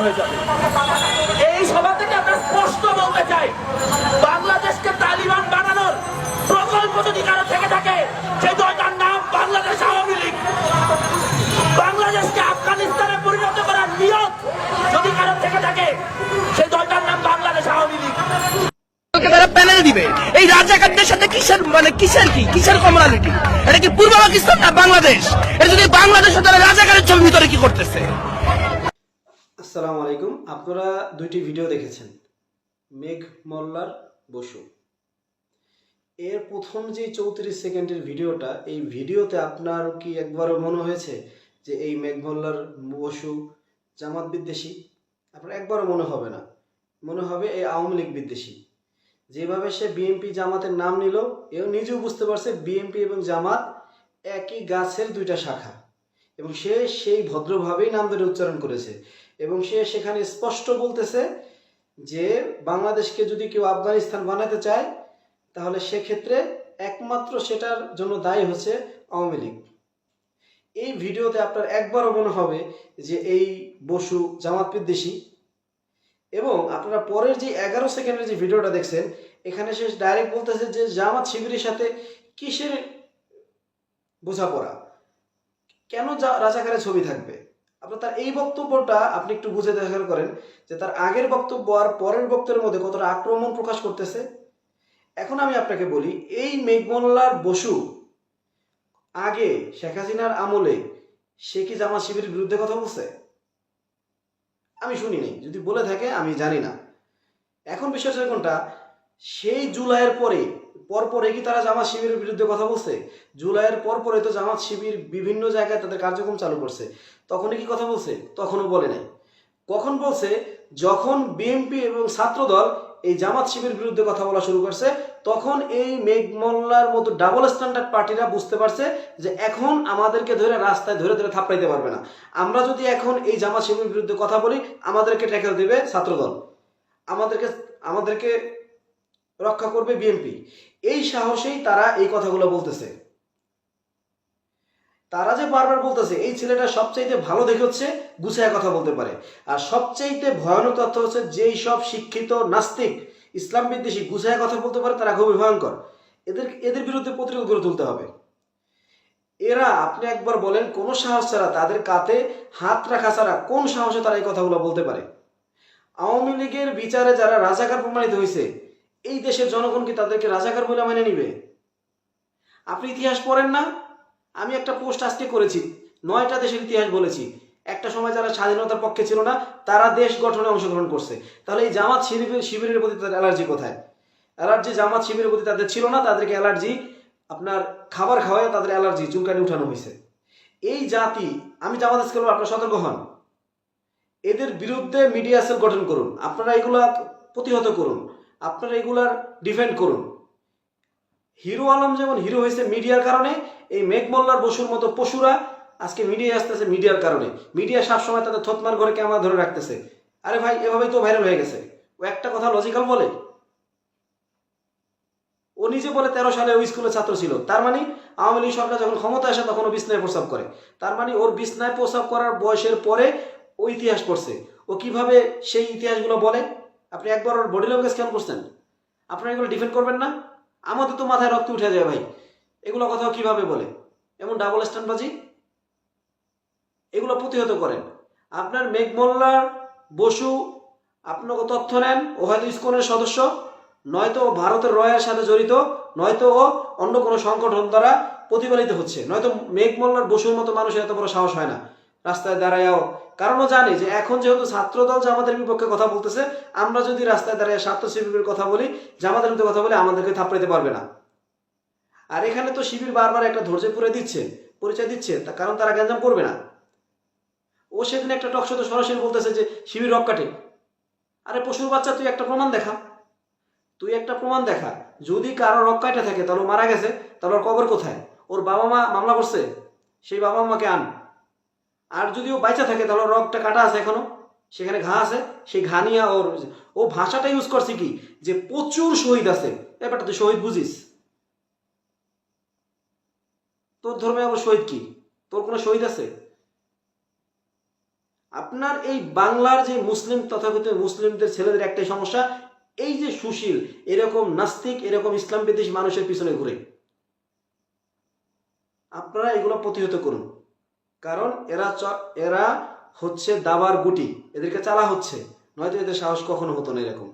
হয়ে যাবে। এই সভা থেকে আমরা স্পষ্ট বলতে চাই, বাংলাদেশকে তালিবান বানানোর প্রকল্প যদি কারো থেকে থাকে, সেই দলটার নাম বাংলাদেশ আওয়ামী লীগ। বাংলাদেশকে আফগানিস্তানে পরিণত করার নিয়ত যদি কারো থেকে থাকে, সেই দলটার নাম বাংলাদেশ আওয়ামী লীগ। তারা প্যানেল দিবে এই রাজাকারদের সাথে কিসের কমনালিটি? এটা কি পূর্ব পাকিস্তান না বাংলাদেশ? এটা যদি বাংলাদেশ হয় তাহলে রাজাকারের ছবি ভিতরে কি করতেছে? আসসালামু আলাইকুম। আপনারা দুইটি ভিডিও দেখেছেন, মেঘ মোল্লার বসু। এর প্রথম যে 34 সেকেন্ডের ভিডিওটা, এই ভিডিওতে আপনার কি একবারও মনে হয়েছে যে এই মেঘ মোল্লার বসু জামাত বিদ্বেষী? আপনার একবারও মনে হবে না, মনে হবে এই আওয়ামী লীগ বিদ্বেষী। যেভাবে সে বিএনপি জামাতের নাম নিল, এও নিজেও বুঝতে পারছে বিএনপি এবং জামাত একই গাছের দুইটা শাখা, এবং সে সেই ভদ্রভাবেই নাম ধরে উচ্চারণ করেছে। এবং সে সেখানে স্পষ্ট বলতেছে যে বাংলাদেশকে যদি কেউ আফগানিস্তান বানাতে চায়, তাহলে সেক্ষেত্রে একমাত্র সেটার জন্য দায়ী হচ্ছে আওয়ামী লীগ। এই ভিডিওতে আপনার একবারও মনে হবে যে এই বসু জামাত বিদ্বেষী। এবং আপনারা পরের যে 11 সেকেন্ডের যে ভিডিওটা দেখছেন, এখানে সে ডাইরেক্ট বলতেছে যে জামাত শিবিরের সাথে কিসের বোঝাপড়া, কেন রাজাকারের ছবি থাকবে। আপনার তার এই বক্তব্যটা আপনি একটু বুঝে দেখা করেন যে তার আগের বক্তব্য আর পরের বক্তব্যের মধ্যে কতটা আক্রমণ প্রকাশ করতেছে। এখন আমি আপনাকে বলি, এই মেঘ মোল্লার বসু আগে শেখ হাসিনার আমলে সে কি জামাত শিবিরের বিরুদ্ধে কথা বলছে? আমি শুনিনি, যদি বলে থাকে আমি জানি না। এখন বিষয়টা কোনটা, সেই জুলাইয়ের পরে কি তারা জামাত শিবিরের বিরুদ্ধে কথা বলছে? জুলাইয়ের পরে তো জামাত শিবির বিভিন্ন জায়গায় তাদের কার্যক্রম চালু করছে, তখনই কি কথা বলছে? তখনও বলে নাই। কখন বলছে? যখন বিএনপি এবং ছাত্রদল এই জামাত শিবিরের বিরুদ্ধে কথা বলা শুরু করছে, তখন এই মেঘ মোল্লার মতো ডাবল স্ট্যান্ডার্ড পার্টিরা বুঝতে পারছে যে এখন আমাদেরকে ধরে রাস্তায় ধরে ধরে থাপড়াইতে পারবে না। আমরা যদি এখন এই জামাত শিবিরের বিরুদ্ধে কথা বলি, আমাদেরকে ট্যাকেল দেবে ছাত্রদল, আমাদেরকে রক্ষা করবে বিএনপি। এই সাহসেই তারা এই কথাগুলো বলতেছে। তারা যে বারবার বলতেছে এই ছেলেটা সবচাইতে ভালো দেখে হচ্ছে গুছায় কথা বলতে পারে, আর সবচাইতে ভয়ানক তথ্য হচ্ছে যেই সব শিক্ষিত নাস্তিক ইসলাম বিদ্বেষী গুছায় কথা বলতে পারে, তারা খুবই ভয়ঙ্কর। এদের বিরুদ্ধে প্রতিরোধ গড়ে তুলতে হবে। এরা, আপনি একবার বলেন, কোন সাহস ছাড়া, তাদের কাঁধে হাত রাখা ছাড়া কোন সাহসে তারা এই কথাগুলো বলতে পারে? আওয়ামী লীগের বিচারে যারা রাজাকার প্রমাণিত হয়েছে, এই দেশের জনগণ কি তাদেরকে রাজাকার বলে মেনে নিবে? আপনি ইতিহাস পড়েন না? আমি একটা পোস্ট আজকে করেছি, 9টা দেশের ইতিহাস বলেছি। একটা সময় যারা স্বাধীনতার পক্ষে ছিল না, তারা দেশ গঠনে অংশগ্রহণ করছে। তাহলে এই জামাত শিবিরের প্রতি তাদের অ্যালার্জি কোথায়? অ্যালার্জি জামাত শিবিরের প্রতি তাদের ছিল না, তাদেরকে অ্যালার্জি আপনার খাবার খাওয়ায় তাদের অ্যালার্জি চুলকানি উঠানো হয়েছে। এই জাতি, আমি জামাত ইসলাম, আপনারা সতর্ক হন। এদের বিরুদ্ধে মিডিয়া সেল গঠন করুন, আপনারা এগুলা প্রতিহত করুন, আপনারা এগুলার ডিফেন্ড করুন। হিরো আলম যেমন হিরো হয়েছে মিডিয়ার কারণে, এই মেঘ মোল্লার বসুর মতো পশুরা আজকে মিডিয়ায় আসতেছে মিডিয়ার কারণে। মিডিয়া সবসময় তাদের থতমার ঘরে ক্যামেরা ধরে রাখতেছে। আরে ভাই, এভাবেই তো ভাইরাল হয়ে গেছে। ও একটা কথা লজিক্যাল বলে? ও নিজে বলে 13 সালে ওই স্কুলের ছাত্র ছিল। তার মানে আওয়ামী লীগ সরকার যখন ক্ষমতা আসে তখন ও বিছনায় প্রস্রাব করে। তার মানে ওর বিছনায় প্রস্রাব করার বয়সের পরে ও ইতিহাস পড়ছে। ও কিভাবে সেই ইতিহাসগুলো বলে? আপনি একবার ওর বডি ল্যাঙ্গুয়েজ খেয়াল করছেন? আপনারা এগুলো ডিফেন্ড করবেন না? আমাদের তো মাথায় রক্ত উঠে যায় ভাই, এগুলো কথাও কিভাবে বলে? এমন ডাবল স্ট্যান্ডবাজি, এগুলো প্রতিহত করেন। আপনার মেঘ মোল্লার বসু, আপনাকে তথ্য নেন, ও হয়তো ইসকনের সদস্য, নয়তো ও ভারতের রয়ের সাথে জড়িত, নয়তো ও অন্য কোনো সংগঠন দ্বারা প্রতিপালিত হচ্ছে, নয়তো মেঘ মোল্লার বসুর মতো মানুষের এত বড় সাহস হয় না রাস্তায় দাঁড়ায়ও। কারণ ও জানে যে এখন যেহেতু ছাত্রদল জামাতের বিপক্ষে কথা বলতেছে, আমরা যদি রাস্তায় দাঁড়িয়ে ছাত্র শিবিরের কথা বলি, জামাতের বিরুদ্ধে কথা বলি, আমাদেরকে থাপড়াইতে পারবে না। আর এখানে তো শিবির বারবার একটা ধৈর্য পরিচয় দিচ্ছে, কারণ তারা গ্যাঞ্জাম করবে না। ও সেদিন একটা টকশোতে সরাসরি বলতেছে যে শিবির রক কাটে। আরে পশুর বাচ্চা, তুই একটা প্রমাণ দেখা। যদি কারো রক কাটে থাকে তাহলে মারা গেছে, তাহলে ওর কবর কোথায়? ওর বাবা মা মামলা করছে, সেই বাবা মাকে আন। আর যদি ও বাইচা থাকে তাহলে রগটা কাটা আছে এখনো, সেখানে ঘা আছে, সেই ঘা নিয়ে ও ভাষাটা ইউজ করছে কি যে প্রচুর শহীদ আছে। ব্যাপারটা তুই শহীদ বুঝিস? তোর ধর্মে আবার শহীদ কি? তোর কোনো শহীদ আছে? আপনার এই বাংলার যে মুসলিম তথাকথিত মুসলিমদের ছেলেদের একটাই সমস্যা, এই যে সুশীল এরকম নাস্তিক এরকম ইসলাম বিদ্বেষী মানুষের পিছনে ঘুরে। আপনারা এগুলো প্রতিহত করুন, কারণ এরা হচ্ছে দাবার গুটি, এদেরকে চালা হচ্ছে, নয়তো এদের সাহস কখনো হতো না এরকম।